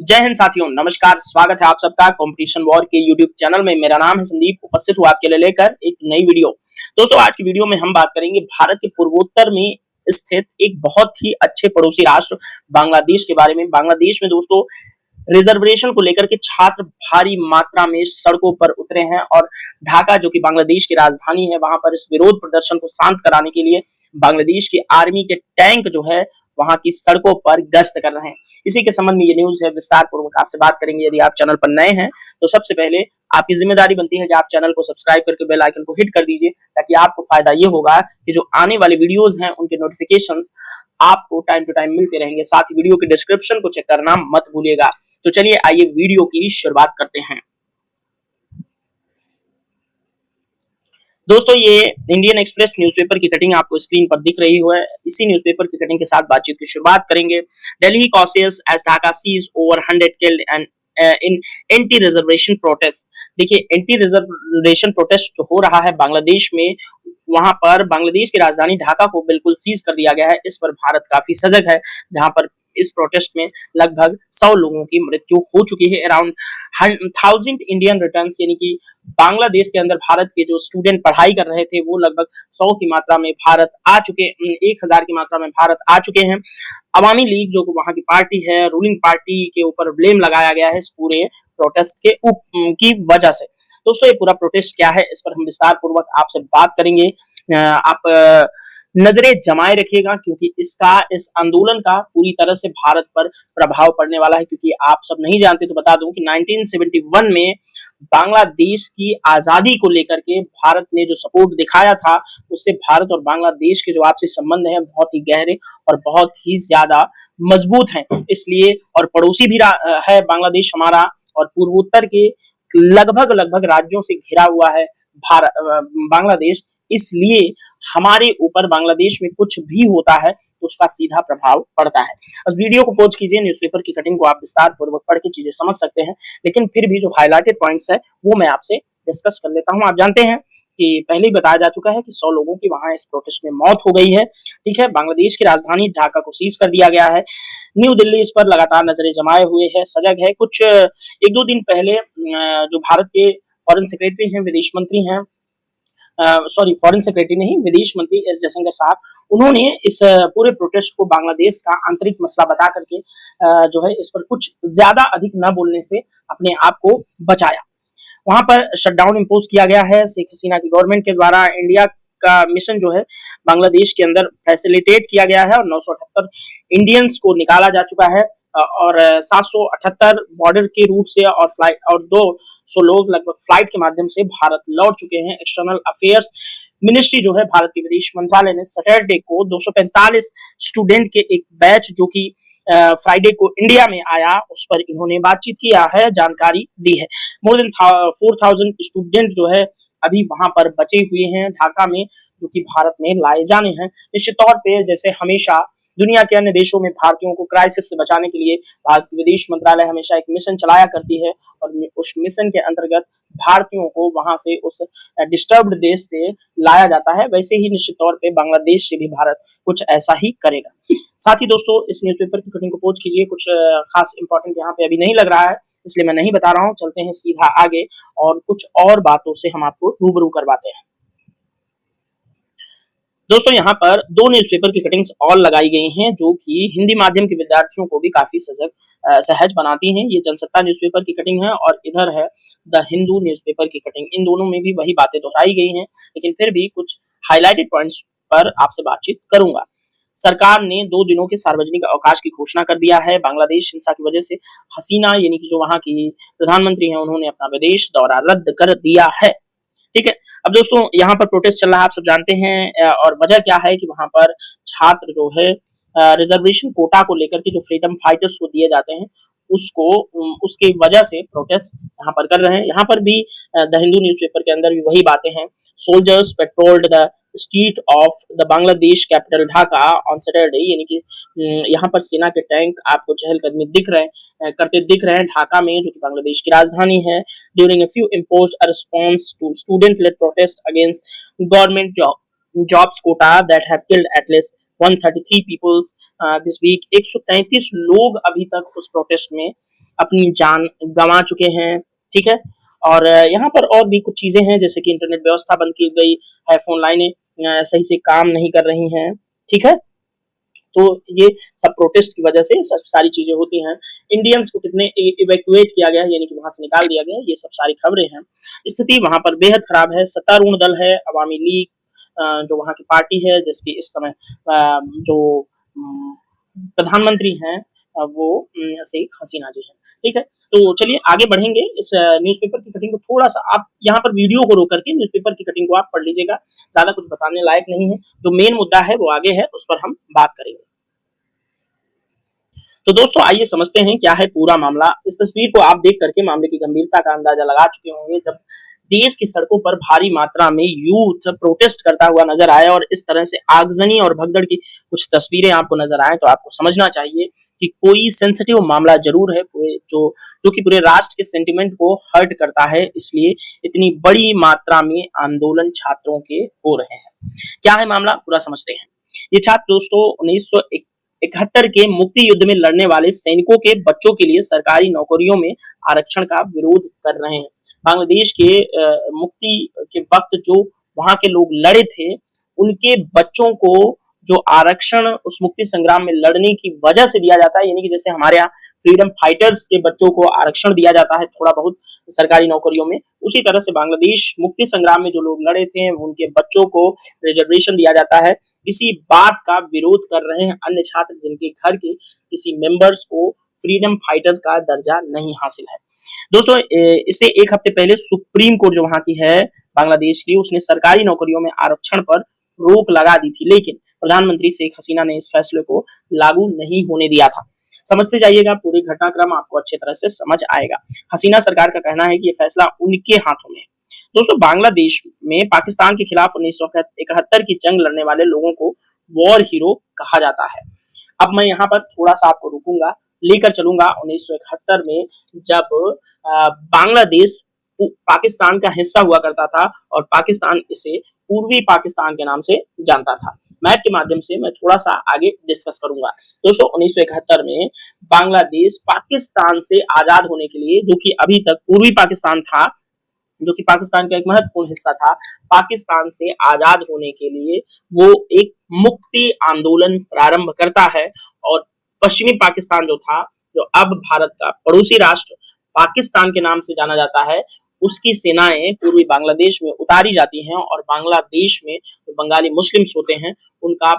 जय हिंद साथियों, नमस्कार। स्वागत है आप सबका कंपटीशन वॉर के यूट्यूब चैनल में। मेरा नाम है संदीप, उपस्थित हूँ आपके लिए लेकर एक नई वीडियो। दोस्तों, आज की वीडियो में हम बात करेंगे भारत के पूर्वोत्तर में स्थित एक बहुत ही अच्छे पड़ोसी राष्ट्र बांग्लादेश के बारे में। बांग्लादेश में दोस्तों रिजर्वेशन को लेकर के छात्र भारी मात्रा में सड़कों पर उतरे हैं और ढाका, जो कि बांग्लादेश की राजधानी है, वहां पर इस विरोध प्रदर्शन को शांत कराने के लिए बांग्लादेश की आर्मी के टैंक जो है वहां की सड़कों पर गश्त कर रहे हैं। इसी के संबंध में ये न्यूज है, विस्तार पूर्वक आपसे बात करेंगे। यदि आप चैनल पर नए हैं तो सबसे पहले आपकी जिम्मेदारी बनती है कि आप चैनल को सब्सक्राइब करके बेल आइकन को हिट कर दीजिए, ताकि आपको फायदा ये होगा कि जो आने वाले वीडियोस हैं उनके नोटिफिकेशंस आपको टाइम टू टाइम मिलते रहेंगे। साथ ही वीडियो के डिस्क्रिप्शन को चेक करना मत भूलिएगा। तो चलिए आइए वीडियो की शुरुआत करते हैं। दोस्तों, ये इंडियन एक्सप्रेस न्यूज़पेपर की कटिंग आपको स्क्रीन पर दिख रही है। इसी न्यूज़पेपर की कटिंग के साथ बातचीत की शुरुआत करेंगे। Delhi cautious as Dhaka sees over 100 killed and in anti reservation protest. देखिए, एंटी रिजर्वेशन प्रोटेस्ट जो हो रहा है बांग्लादेश में, वहां पर बांग्लादेश की राजधानी ढाका को बिल्कुल सीज कर दिया गया है। इस पर भारत काफी सजग है, जहां पर इस प्रोटेस्ट में लगभग 100 लोगों की मृत्यु हो चुकी है। अराउंड 1000 इंडियन रिटर्न्स, यानी कि बांग्लादेश के अंदर भारत के जो स्टूडेंट पढ़ाई कर रहे थे वो लगभग 100 की मात्रा में भारत आ चुके 1000 की मात्रा में भारत आ चुके हैं। अवामी लीग जो वहां की पार्टी है, रूलिंग पार्टी के ऊपर ब्लेम लगाया गया है इस पूरे प्रोटेस्ट के की वजह से। दोस्तों, ये पूरा प्रोटेस्ट क्या है, इस पर हम विस्तार पूर्वक आपसे बात करेंगे। आप नजरें जमाए रखिएगा, क्योंकि इस आंदोलन का पूरी तरह से भारत पर प्रभाव पड़ने वाला है। क्योंकि आप सब नहीं जानते तो बता दूं कि 1971 में बांग्लादेश की आजादी को लेकर के भारत ने जो सपोर्ट दिखाया था, उससे भारत और बांग्लादेश के जो आपसी संबंध हैं बहुत ही गहरे और बहुत ही ज्यादा मजबूत हैं। इसलिए, और पड़ोसी भी है बांग्लादेश हमारा, और पूर्वोत्तर के लगभग लगभग राज्यों से घिरा हुआ है बांग्लादेश। इसलिए हमारे ऊपर बांग्लादेश में कुछ भी होता है तो उसका सीधा प्रभाव पड़ता है। अब वीडियो को पॉज कीजिए, न्यूज़पेपर की कटिंग को आप विस्तार पूर्वक पढ़ के चीजें समझ सकते हैं, लेकिन फिर भी जो हाईलाइटेड पॉइंट्स है वो मैं आपसे डिस्कस कर लेता हूं। आप जानते हैं कि पहले ही बताया जा चुका है कि 100 लोगों की वहां इस प्रोटेस्ट में मौत हो गई है। ठीक है, बांग्लादेश की राजधानी ढाका को सीज कर दिया गया है। न्यू दिल्ली इस पर लगातार नजरें जमाए हुए है, सजग है। कुछ एक दो दिन पहले जो भारत के फॉरेन सेक्रेटरी हैं, विदेश मंत्री हैं, फॉरेन सेक्रेटरी नहीं, विदेश मंत्री एस जयशंकर साहब, उन्होंने इस पूरे प्रोटेस्ट को बांग्लादेश का आंतरिक मसला बता करके जो है इस पर कुछ ज्यादा अधिक न बोलने से अपने आप को बचाया। वहां पर शटडाउन इम्पोज किया गया है शेख हसीना की गवर्नमेंट के द्वारा। इंडिया का मिशन जो है बांग्लादेश के अंदर फैसिलिटेट किया गया है और 978 इंडियंस को निकाला जा चुका है और 778 बॉर्डर के रूट से और फ्लाइट और 200 लोग लगभग फ्लाइट के माध्यम से भारत लौट चुके हैं। एक्सटर्नल अफेयर्स मिनिस्ट्री जो है, भारत के विदेश मंत्रालय ने सैटरडे को 245 स्टूडेंट के एक बैच जो कि फ्राइडे को इंडिया में आया, उस पर इन्होंने बातचीत किया है, जानकारी दी है। मोर देन 4000 स्टूडेंट जो है अभी वहां पर बचे हुए हैं ढाका में, जो कि भारत में लाए जाने हैं। निश्चित तौर पे जैसे हमेशा दुनिया के अन्य देशों में भारतीयों को क्राइसिस से बचाने के लिए भारत के विदेश मंत्रालय हमेशा एक मिशन चलाया करती है, और उस मिशन के अंतर्गत भारतीयों को वहां से उस डिस्टर्ब्ड देश से लाया जाता है। वैसे ही निश्चित तौर पे बांग्लादेश से भी भारत कुछ ऐसा ही करेगा। साथ ही दोस्तों, इस न्यूज़पेपर की कटिंग को पॉज कीजिए। कुछ खास इंपॉर्टेंट यहाँ पे अभी नहीं लग रहा है, इसलिए मैं नहीं बता रहा हूँ। चलते हैं सीधा आगे और कुछ और बातों से हम आपको रूबरू करवाते हैं। दोस्तों, यहाँ पर 2 न्यूज़पेपर की कटिंग्स और लगाई गई हैं, जो कि हिंदी माध्यम के विद्यार्थियों को भी काफी सहज बनाती हैं। ये जनसत्ता न्यूज़पेपर की कटिंग है और इधर है द हिंदू न्यूज़पेपर की कटिंग। इन दोनों में भी वही बातें दोहराई गई हैं, लेकिन फिर भी कुछ हाईलाइटेड पॉइंट्स पर आपसे बातचीत करूंगा। सरकार ने 2 दिनों के सार्वजनिक अवकाश की घोषणा कर दिया है। बांग्लादेश हिंसा की वजह से हसीना, यानी कि जो वहां की प्रधानमंत्री हैं, उन्होंने अपना विदेश दौरा रद्द कर दिया है। ठीक है, अब दोस्तों यहाँ पर प्रोटेस्ट चल रहा है, आप सब जानते हैं, और वजह क्या है कि वहां पर छात्र जो है रिजर्वेशन कोटा को लेकर के जो फ्रीडम फाइटर्स को दिए जाते हैं उसको उसकी वजह से प्रोटेस्ट यहाँ पर कर रहे हैं। यहाँ पर भी द हिंदू न्यूज़पेपर के अंदर भी वही बातें हैं। Soldiers patrolled the street of the Bangladesh capital Dhaka on Saturday, यानी कि यहाँ पर सेना के टैंक आपको चहलकदमी करते दिख रहे हैं ढाका में, जो कि बांग्लादेश की राजधानी है। During a few imposed a response to student led protest against government jobs quota that have killed at least 133 peoples this week. 133 लोग अभी तक उस प्रोटेस्ट में अपनी जान गंवा चुके हैं, ठीक है। और यहाँ पर और भी कुछ चीजें हैं, जैसे कि इंटरनेट व्यवस्था बंद की गई है, फोन लाइनें सही से काम नहीं कर रही हैं, ठीक है। तो ये सब प्रोटेस्ट की वजह से सब सारी चीजें होती हैं। इंडियंस को कितने इवैक्यूएट किया गया है, यानी कि वहां से निकाल दिया गया है, ये सब सारी खबरें हैं। स्थिति वहां पर बेहद खराब है। सत्तारूढ़ दल है अवामी लीग, जो वहां की पार्टी है, जिसकी इस समय जो प्रधानमंत्री हैं वो शेख हसीना जी हैं, ठीक है। तो चलिए आगे बढ़ेंगे। इस न्यूज़पेपर की कटिंग को थोड़ा सा आप यहाँ पर वीडियो को रोक करके न्यूज़पेपर की कटिंग को आप पढ़ लीजिएगा, ज्यादा कुछ बताने लायक नहीं है। जो मेन मुद्दा है वो आगे है, उस पर हम बात करेंगे। तो दोस्तों आइए समझते हैं क्या है पूरा मामला। इस तस्वीर को आप देख करके मामले की गंभीरता का अंदाजा लगा चुके होंगे। जब देश की सड़कों पर भारी मात्रा में यूथ प्रोटेस्ट करता हुआ नजर आया और इस तरह से आगजनी और भगदड़ की कुछ तस्वीरें आपको नजर आए, तो आपको समझना चाहिए कि कोई सेंसिटिव मामला जरूर है, जो कि पूरे राष्ट्र के सेंटिमेंट को हर्ट करता है। इसलिए इतनी बड़ी मात्रा में आंदोलन छात्रों के हो रहे हैं। क्या है मामला, पूरा समझते हैं। ये छात्र दोस्तों 1971 के मुक्ति युद्ध में लड़ने वाले सैनिकों के बच्चों के लिए सरकारी नौकरियों में आरक्षण का विरोध कर रहे हैं। बांग्लादेश के मुक्ति के वक्त जो वहां के लोग लड़े थे, उनके बच्चों को जो आरक्षण उस मुक्ति संग्राम में लड़ने की वजह से दिया जाता है, यानी कि जैसे हमारे यहाँ फ्रीडम फाइटर्स के बच्चों को आरक्षण दिया जाता है थोड़ा बहुत सरकारी नौकरियों में, उसी तरह से बांग्लादेश मुक्ति संग्राम में जो लोग लड़े थे उनके बच्चों को रिजर्वेशन दिया जाता है। इसी बात का विरोध कर रहे हैं अन्य छात्र जिनके घर के किसी मेंबर्स को फ्रीडम फाइटर का दर्जा नहीं हासिल है। दोस्तों इससे एक हफ्ते पहले सुप्रीम कोर्ट जो वहां की है बांग्लादेश की, उसने सरकारी नौकरियों में आरक्षण पर रोक लगा दी थी, लेकिन प्रधानमंत्री शेख हसीना ने इस फैसले को लागू नहीं होने दिया था। समझते जाइएगा, पूरे घटनाक्रम आपको अच्छी तरह से समझ आएगा। हसीना सरकार का कहना है कि यह फैसला उनके हाथों में है। दोस्तों बांग्लादेश में पाकिस्तान के खिलाफ 1971 की जंग लड़ने वाले लोगों को वॉर हीरो कहा जाता है। अब मैं यहाँ पर थोड़ा सा आपको रुकूंगा, लेकर चलूंगा 1971 में, जब बांग्लादेश पाकिस्तान का हिस्सा हुआ करता था और पाकिस्तान इसे पूर्वी पाकिस्तान के नाम से जानता था। मैप के माध्यम से मैं थोड़ा सा आगे डिस्कस करूंगा। दोस्तों 1971 में बांग्लादेश पाकिस्तान से आजाद होने के लिए, जो कि अभी तक पूर्वी पाकिस्तान था, जो कि पाकिस्तान का एक महत्वपूर्ण हिस्सा था, पाकिस्तान से आजाद होने के लिए वो एक मुक्ति आंदोलन प्रारंभ करता है। और पश्चिमी पाकिस्तान जो था, जो अब भारत का पड़ोसी राष्ट्र पाकिस्तान के नाम से जाना जाता है, उसकी सेनाएं पूर्वी बांग्लादेश में उतारी जाती हैं और बांग्लादेश में जो बंगाली मुस्लिम्स होते हैं उनका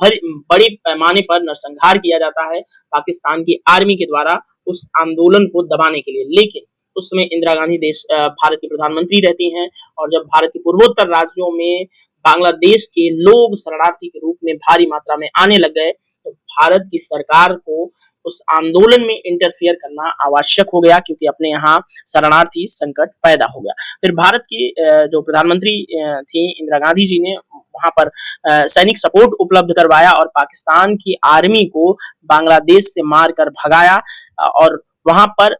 बड़े पैमाने पर नरसंहार किया जाता है पाकिस्तान की आर्मी के द्वारा उस आंदोलन को दबाने के लिए। लेकिन उस समय इंदिरा गांधी भारत की प्रधानमंत्री रहती हैं, और जब भारत के पूर्वोत्तर राज्यों में बांग्लादेश के लोग शरणार्थी के रूप में भारी मात्रा में आने लग गए, तो भारत की सरकार को उस आंदोलन में इंटरफियर करना आवश्यक हो गया, क्योंकि अपने यहाँ शरणार्थी संकट पैदा हो गया। फिर भारत की जो प्रधानमंत्री थी इंदिरा गांधी जी ने वहां पर सैनिक सपोर्ट उपलब्ध करवाया और पाकिस्तान की आर्मी को बांग्लादेश से मारकर भगाया, और वहां पर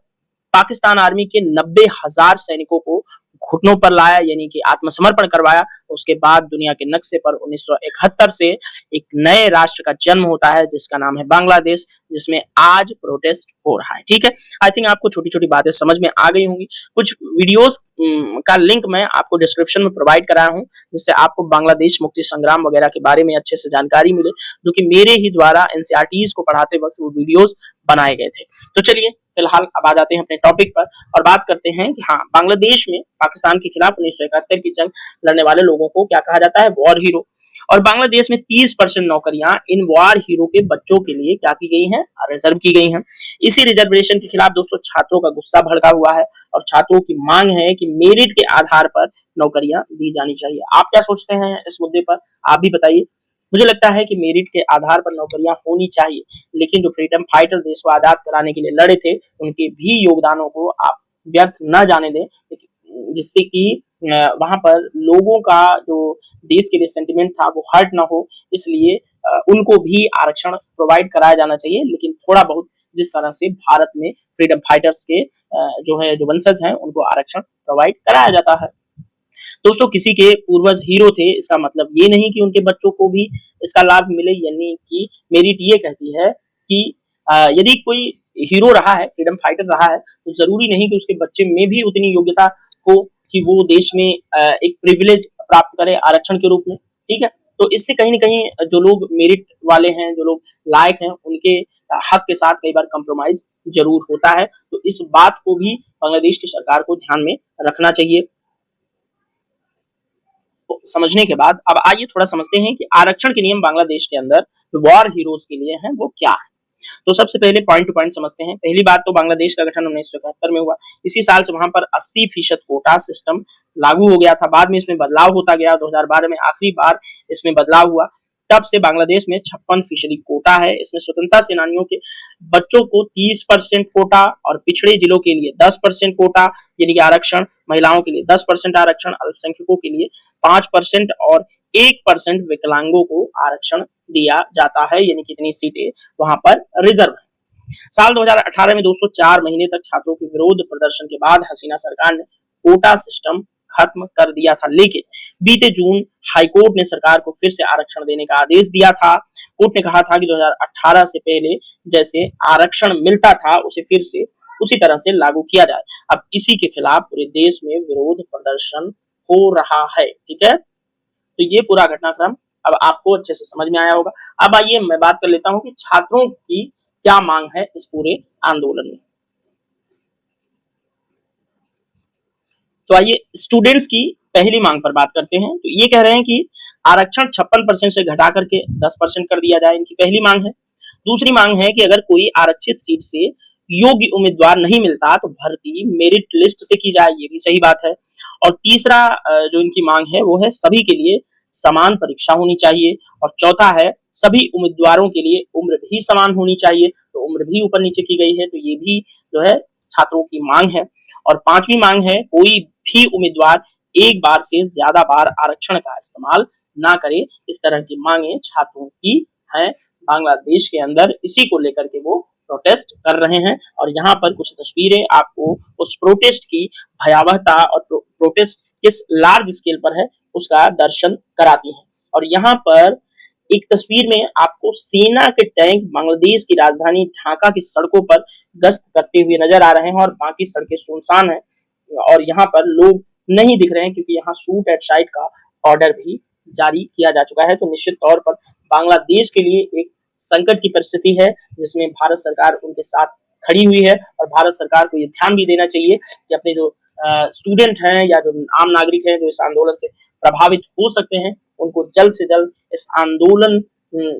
पाकिस्तान आर्मी के 90,000 सैनिकों को घुटनों पर लाया, यानी कि आत्मसमर्पण करवाया। उसके बाद दुनिया के नक्शे पर 1971 से एक नए राष्ट्र का जन्म होता है जिसका नाम है बांग्लादेश, जिसमें आज प्रोटेस्ट हो रहा है। ठीक है, आई थिंक आपको छोटी छोटी बातें समझ में आ गई होंगी। कुछ वीडियोस का लिंक मैं आपको डिस्क्रिप्शन में प्रोवाइड कराया हूं, जिससे आपको बांग्लादेश मुक्ति संग्राम वगैरह के बारे में अच्छे से जानकारी मिले, जो कि मेरे ही द्वारा एनसीईआरटीज को पढ़ाते वक्त वो वीडियोस बनाए गए थे। तो चलिए फिलहाल अब आ जाते हैं अपने टॉपिक पर और बात करते हैं कि हाँ, बांग्लादेश में पाकिस्तान के खिलाफ 1971 की जंग लड़ने वाले लोगों को क्या कहा जाता है, वॉर हीरो। और बांग्लादेश में 30% नौकरियां इन वॉर हीरो के बच्चों के लिए क्या की गई हैं, रिजर्व की गई हैं। इसी रिजर्वेशन के खिलाफ दोस्तों छात्रों का गुस्सा भड़का हुआ है और छात्रों की मांग है कि मेरिट के आधार पर नौकरियां दी जानी चाहिए। आप क्या सोचते हैं इस मुद्दे पर, आप भी बताइए। मुझे लगता है कि मेरिट के आधार पर नौकरियां होनी चाहिए, लेकिन जो फ्रीडम फाइटर देश को आजाद कराने के लिए लड़े थे उनके भी योगदानों को आप व्यर्थ न जाने दें, जिससे कि वहां पर लोगों का जो देश के लिए सेंटिमेंट था वो हर्ट ना हो। इसलिए उनको भी आरक्षण प्रोवाइड कराया जाना चाहिए, लेकिन थोड़ा बहुत जिस तरह से भारत में फ्रीडम फाइटर्स के जो वंशज हैं उनको आरक्षण प्रोवाइड कराया जाता है। दोस्तों किसी के पूर्वज हीरो थे, इसका मतलब ये नहीं कि उनके बच्चों को भी इसका लाभ मिले, यानी कि मेरिट ये कहती है कि यदि कोई हीरो रहा है, फ्रीडम फाइटर रहा है, तो जरूरी नहीं कि उसके बच्चे में भी उतनी योग्यता हो कि वो देश में एक प्रिविलेज प्राप्त करे आरक्षण के रूप में। ठीक है, तो इससे कहीं ना कहीं जो लोग मेरिट वाले हैं, जो लोग लायक हैं, उनके हक के साथ कई बार कंप्रोमाइज जरूर होता है। तो इस बात को भी बांग्लादेश की सरकार को ध्यान में रखना चाहिए। तो समझने के बाद अब आइए थोड़ा समझते हैं कि आरक्षण के नियम बांग्लादेश के अंदर वॉर हीरोज के लिए हैं वो क्या है। तो सबसे पहले पॉइंट टू पॉइंट समझते हैं। पहली बात तो बांग्लादेश का गठन 1971 में हुआ। इसी साल से वहां पर 80% कोटा सिस्टम लागू हो गया था। बाद में इसमें बदलाव होता गया। 2012 में आखिरी बार इसमें बदलाव हुआ। तब से बांग्लादेश में 56% कोटा है। इसमें स्वतंत्रता सेनानियों के बच्चों को 30% कोटा और पिछड़े जिलों के लिए 10% कोटा यानी कि आरक्षण, महिलाओं के लिए 10% आरक्षण, अल्पसंख्यकों के लिए 5% और 1% विकलांगों को आरक्षण दिया जाता है। यानी कितनी सीटें वहां पर रिजर्व है। साल 2018 में दोस्तों 4 महीने तक छात्रों के विरोध प्रदर्शन के बाद हसीना सरकार ने कोटा सिस्टम खत्म कर दिया था, लेकिन बीते जून हाईकोर्ट ने सरकार को फिर से आरक्षण देने का आदेश दिया था। कोर्ट ने कहा था कि 2018 से पहले जैसे आरक्षण मिलता था उसे फिर से उसी तरह से लागू किया जाए। अब इसी के खिलाफ पूरे देश में विरोध प्रदर्शन हो रहा है। ठीक है, तो ये पूरा घटनाक्रम अब आपको अच्छे से समझ में आया होगा। अब आइए मैं बात कर लेता हूं कि छात्रों की क्या मांग है इस पूरे आंदोलन में। तो आइए स्टूडेंट्स की पहली मांग पर बात करते हैं। तो ये कह रहे हैं कि आरक्षण 56% से घटा करके 10% कर दिया जाए, इनकी पहली मांग है। दूसरी मांग है कि अगर कोई आरक्षित सीट से योग्य उम्मीदवार नहीं मिलता तो भर्ती मेरिट लिस्ट से की जाए, ये भी सही बात है। और तीसरा जो इनकी मांग है वो है सभी के लिए समान परीक्षा होनी चाहिए। और चौथा है सभी उम्मीदवारों के लिए उम्र भी समान होनी चाहिए। तो उम्र भी ऊपर नीचे की गई है, तो ये भी जो है छात्रों की मांग है। और पांचवी मांग है कोई भी उम्मीदवार एक बार से ज्यादा बार आरक्षण का इस्तेमाल ना करे। इस तरह की मांगे छात्रों की हैं बांग्लादेश के अंदर। इसी को लेकर के वो प्रोटेस्ट कर रहे हैं। और यहाँ पर कुछ तस्वीरें आपको उस प्रोटेस्ट की भयावहता और प्रोटेस्ट किस लार्ज स्केल पर है उसका दर्शन कराती है। और यहाँ पर एक तस्वीर में आपको सेना के टैंक बांग्लादेश की राजधानी ढाका की सड़कों पर गश्त करते हुए नजर आ रहे हैं और बाकी सड़कें सुनसान हैं और यहाँ पर लोग नहीं दिख रहे हैं क्योंकि यहाँ शूट एट साइट का ऑर्डर भी जारी किया जा चुका है। तो निश्चित तौर पर बांग्लादेश के लिए एक संकट की परिस्थिति है जिसमें भारत सरकार उनके साथ खड़ी हुई है। और भारत सरकार को ये ध्यान भी देना चाहिए कि अपने जो स्टूडेंट हैं या जो आम नागरिक हैं जो इस आंदोलन से प्रभावित हो सकते हैं उनको जल्द से जल्द इस आंदोलन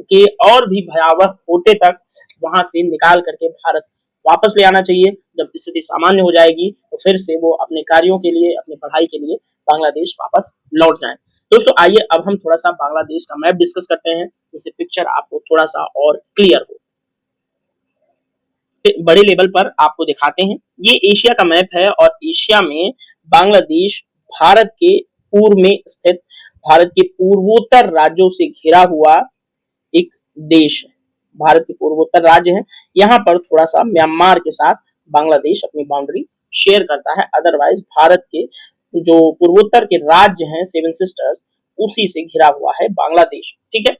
के और भी भयावह होते तक वहां से निकाल करके भारत वापस ले आना चाहिए। जब स्थिति सामान्य हो जाएगी तो फिर से वो अपने कार्यों के लिए, अपनी पढ़ाई के लिए बांग्लादेश वापस लौट जाएं। दोस्तों आइए अब हम थोड़ा सा बांग्लादेश का मैप डिस्कस करते हैं जिससे पिक्चर आपको थोड़ा सा और क्लियर हो, बड़े लेवल पर आपको दिखाते हैं। ये एशिया का मैप है और एशिया में बांग्लादेश भारत के पूर्व में स्थित, भारत के पूर्वोत्तर राज्यों से घिरा हुआ एक देश है। भारत के पूर्वोत्तर राज्य है। यहाँ पर थोड़ा सा म्यांमार के साथ बांग्लादेश अपनी बाउंड्री शेयर करता है। अदरवाइज भारत के जो पूर्वोत्तर के राज्य हैं सेवन सिस्टर्स, उसी से घिरा हुआ है बांग्लादेश। ठीक है,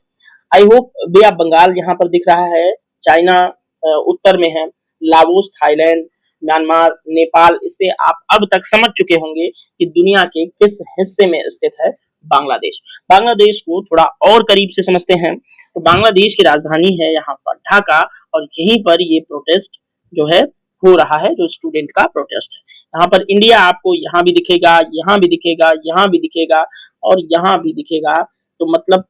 I hope bay of Bengal यहाँ पर दिख रहा है। चाइना उत्तर में है, लाओस, थाईलैंड, म्यांमार, नेपाल, इससे आप अब तक समझ चुके होंगे कि दुनिया के किस हिस्से में स्थित है बांग्लादेश। बांग्लादेश को थोड़ा और करीब से समझते हैं तो बांग्लादेश की राजधानी है यहाँ पर ढाका और यहीं पर ये प्रोटेस्ट जो है हो रहा है, जो स्टूडेंट का प्रोटेस्ट है। यहाँ पर इंडिया आपको यहाँ भी दिखेगा, यहाँ भी दिखेगा, यहाँ भी दिखेगा और यहाँ भी दिखेगा। तो मतलब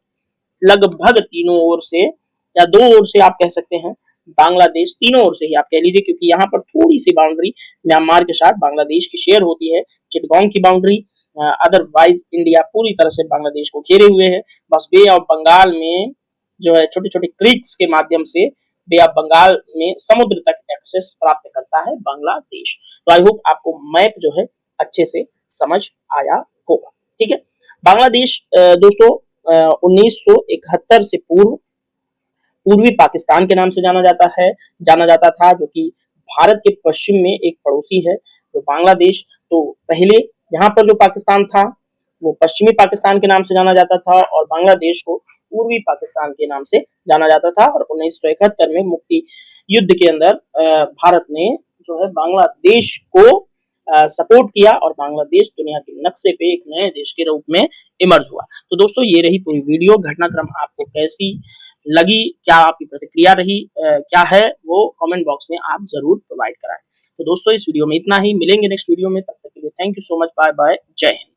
लगभग तीनों ओर से या दो ओर से आप कह सकते हैं बांग्लादेश, तीनों ओर से ही आप कह लीजिए क्योंकि यहाँ पर थोड़ी सी बाउंड्री म्यांमार के साथ बांग्लादेश की शेयर होती है, चिटगांव की बाउंड्री। अदरवाइज इंडिया पूरी तरह से बांग्लादेश को घेरे हुए है। बस बे ऑफ बंगाल में जो है छोटे छोटे क्रीक्स के माध्यम से बे ऑफ बंगाल में समुद्र तक एक्सेस प्राप्त करता है बांग्लादेश। तो आई होप आपको मैप जो है अच्छे से समझ आया होगा। ठीक है, बांग्लादेश दोस्तों 1971 से पूर्वी पाकिस्तान के नाम से जाना जाता था, जो कि भारत के पश्चिम में एक पड़ोसी है जो बांग्लादेश। तो पहले यहाँ पर जो पाकिस्तान था वो पश्चिमी पाकिस्तान के नाम से जाना जाता था और बांग्लादेश को पूर्वी पाकिस्तान के नाम से जाना जाता था। और 1971 में मुक्ति युद्ध के अंदर भारत ने जो है बांग्लादेश को सपोर्ट किया और बांग्लादेश दुनिया के नक्शे पे एक नए देश के रूप में इमर्ज हुआ। तो दोस्तों ये रही पूरी वीडियो। घटनाक्रम आपको कैसी लगी, क्या आपकी प्रतिक्रिया रही, क्या है वो कमेंट बॉक्स में आप जरूर प्रोवाइड कराएं। तो दोस्तों इस वीडियो में इतना ही, मिलेंगे नेक्स्ट वीडियो में, तब तक के लिए thank you so much, bye bye, जय हिंद।